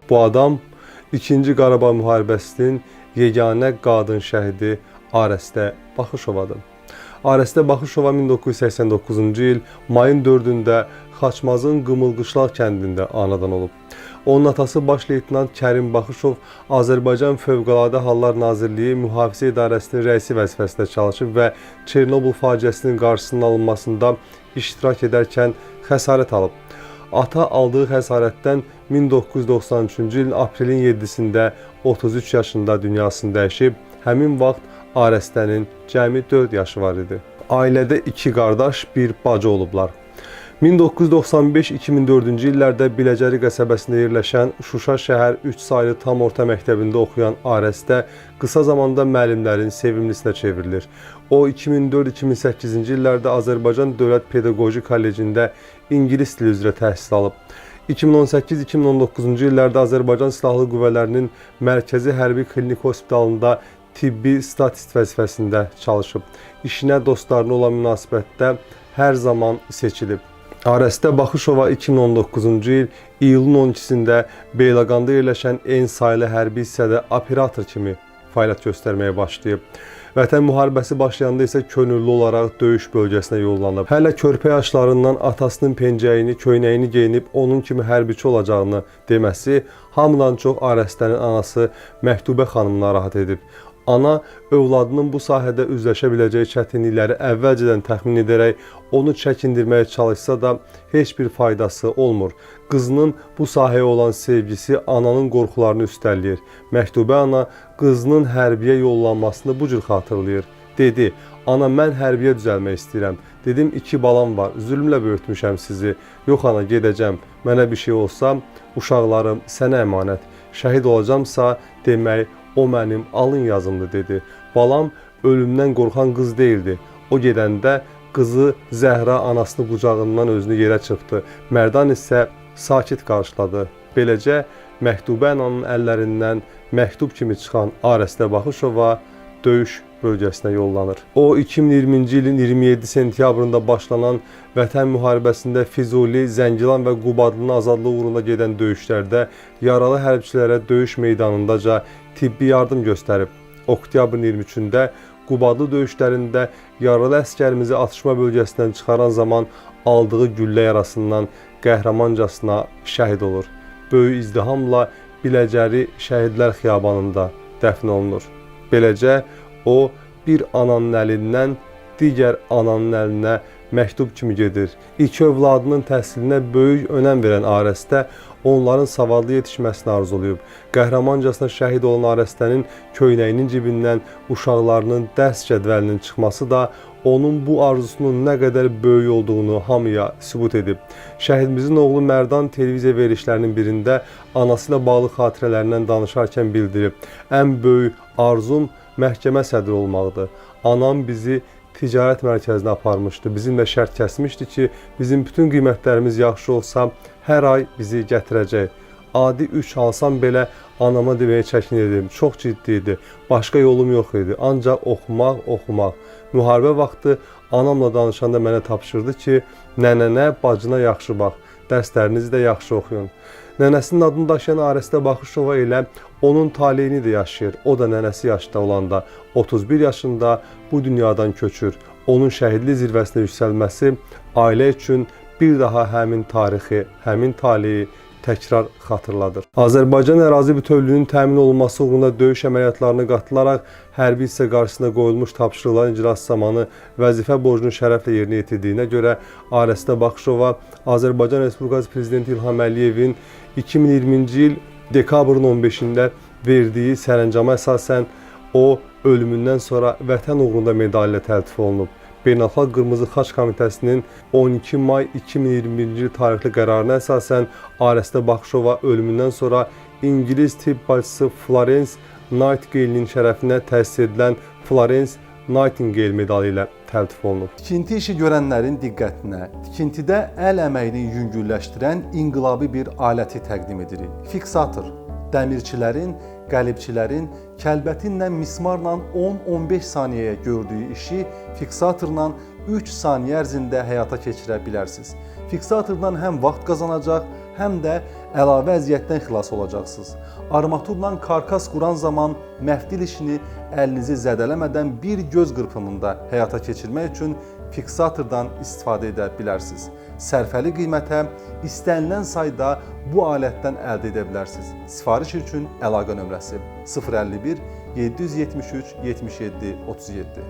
Bu adam 2-ci Qarabağ müharibəsinin yeganə qadın şəhidi Arəstə Baxışovadır. Arəstə Baxışova 1989-cu il mayın 4-də Xaçmazın Qımılqışlar kəndində anadan olub. Onun atası baş leytenant Kərim Baxışov Azərbaycan Fövqəladə Hallar Nazirliyi Mühafizə İdarəsinin rəisi vəzifəsində çalışıb və Çernobıl faciəsinin qarşısının alınmasında iştirak edərkən xəsarət alıb. Ata aldığı xəsarətdən 1993-cü ilin aprelin 7-sində 33 yaşında dünyasını dəyişib, həmin vaxt Arəstənin cəmi 4 yaşı var idi. Ailədə 2 qardaş, bir bacı olublar. 1995-2004-cü illərdə Biləcəri qəsəbəsində yerləşən Şuşa şəhər 3 saylı tam orta məktəbində oxuyan Arəstə qısa zamanda müəllimlərin sevimlisinə çevrilir. O 2004-2008-ci illərdə Azərbaycan Dövlət Pedaqoji Kollecində İngilis dili üzrə təhsil alıb. 2018-2019-cu illərdə Azərbaycan Silahlı Qüvvələrinin Mərkəzi Hərbi Klinik Hospitalında tibbi statist vəzifəsində çalışıb. İşinə dostlarına olan münasibətdə hər zaman seçilib. Arəstə Baxışova 2019-cu il iyulun 12-sində Beyləqanda yerləşən en saylı hərbi hissədə operator kimi fəaliyyət göstərməyə başlayıb. Vətən müharibəsi başlayanda isə könüllü olaraq döyüş bölgəsinə yollanıb. Hələ körpə yaşlarından atasının pencəyini, köynəyini geyinib onun kimi hərbiçi olacağını deməsi hamıdan çox Arəstənin anası Məktubə xanımı narahat edib. Ana övladının bu sahədə üzləşə biləcəyi çətinlikləri əvvəlcədən təxmin edərək onu çəkindirməyə çalışsa da heç bir faydası olmur. Qızının bu sahəyə olan sevgisi ananın qorxularını üstələyir. Məktubə ana qızının hərbiyə yollanmasını bu cür xatırlayır. Dedi, ana mən hərbiyə düzəlmək istəyirəm. Dedim 2 balam var, zülmlə böyütmüşəm sizi. Yox ana gedəcəm, mənə bir şey olsa uşaqlarım sənə əmanət. Şəhid olacamsa demək o mənim alın yazımdır dedi. Balam ölümdən qorxan qız değildi. O gedəndə qızı Zəhra anasını qucağından özünü yerə çırpdı. Mərdan isə sakit qarşıladı. Beləcə Məktubə ananın əllərindən məktub kimi çıxan Arəstə Baxışova döyüş bölgəsinə yollanır. O 2020-ci ilin 27 sentyabrında başlanan Vətən müharibəsində Füzuli, Zəngilan və Qubadlının azadlığı uğrunda gedən döyüşlərdə yaralı hərbçilərə döyüş meydanındaca tibbi yardım göstərib. Oktyabrın 23-də Qubadlı döyüşlərində yaralı əskərimizi atışma bölgəsindən çıxaran zaman aldığı güllə yarasından qəhrəmancasına şəhid olur. Böyük izdihamla Biləcəri Şəhidlər Xiyabanında dəfn olunur. Beləcə o bir ananın əlindən digər ananın əlinə məktub kimi gedir. İlk övladının təhsilinə böyük önəm verən Arəstə onların savadlı yetişməsini arzulayıb. Qəhrəmancasına şəhid olan Arəstənin köynəyinin cibindən uşaqlarının dərs cədvəlinin çıxması da onun bu arzusunun nə qədər böyük olduğunu hamıya sübut edib. Şəhidimizin oğlu Mərdan televiziya verilişlərinin birində anası ilə bağlı xatirələrindən danışarkən bildirib. Ən böyük arzum məhkəmə sədri olmaqdır. Anam bizi ticarət mərkəzinə aparmışdı. Bizimlə şərt kəsmişdi ki, bizim bütün qiymətlərimiz yaxşı olsa, hər ay bizi gətirəcək. Adi 3 alsam belə anama deməyə çəkinirdim. Çox ciddi idi. Başqa yolum yox idi. Ancaq oxumaq. Müharibə vaxtı anamla danışanda mənə tapşırdı ki, nənənə, bacına yaxşı bax. Dərslərinizi də yaxşı oxuyun. Nənəsinin adını daşıyan Arəstə Baxışova ilə onun taleyini də yaşayır. O da nənəsi yaşda olanda 31 yaşında bu dünyadan köçür. Onun şəhidlik zirvəsinə yüksəlməsi ailə üçün bir daha həmin tarixi, həmin taleyi təkrar xatırladır. Azərbaycan ərazi bütövlüyünün təmin olunması uğrunda döyüş əməliyyatlarına qatılaraq hərbi hissə qarşısında qoyulmuş tapşırıqların icrası zamanı vəzifə borcunu şərəflə yerinə yetirdiyinə görə Arəstə Baxışova Azərbaycan Respublikası Prezidenti İlham Əliyevin 2020-ci il dekabrın 15-də verdiyi sərəncama əsasən o ölümündən sonra Vətən uğrunda medali ilə təltif olunub. Beynəlxalq Qırmızı Xaç Komitəsinin 12 may 2021-ci il tarixli qərarına əsasən Arəstə Baxışova ölümündən sonra İngilis tibb bacısı Florence Nightingale-nin şərəfinə təsis edilən Florence Nightingale medalı ilə təltif olunub. Tikinti işi görənlərin diqqətinə tikintidə əl əməyini yüngülləşdirən inqilabi bir aləti təqdim edirik. Fiksator. Dəmirçilərin, qəlibçilərin kəlbətinlə mismarla 10-15 saniyəyə gördüyü işi fiksatorla 3 saniyə ərzində həyata keçirə bilərsiniz. Fiksatordan həm vaxt qazanacaq, həm də əlavə əziyyətdən xilas olacaqsınız. Armaturla karkas quran zaman məftil işini əlinizi zədələmədən bir göz qırpımında həyata keçirmək üçün fiksatordan istifadə edə bilərsiniz. Sərfəli qiymətə istənilən sayda bu alətdən əldə edə bilərsiniz. Sifariş üçün əlaqə nömrəsi 051 773 77 37.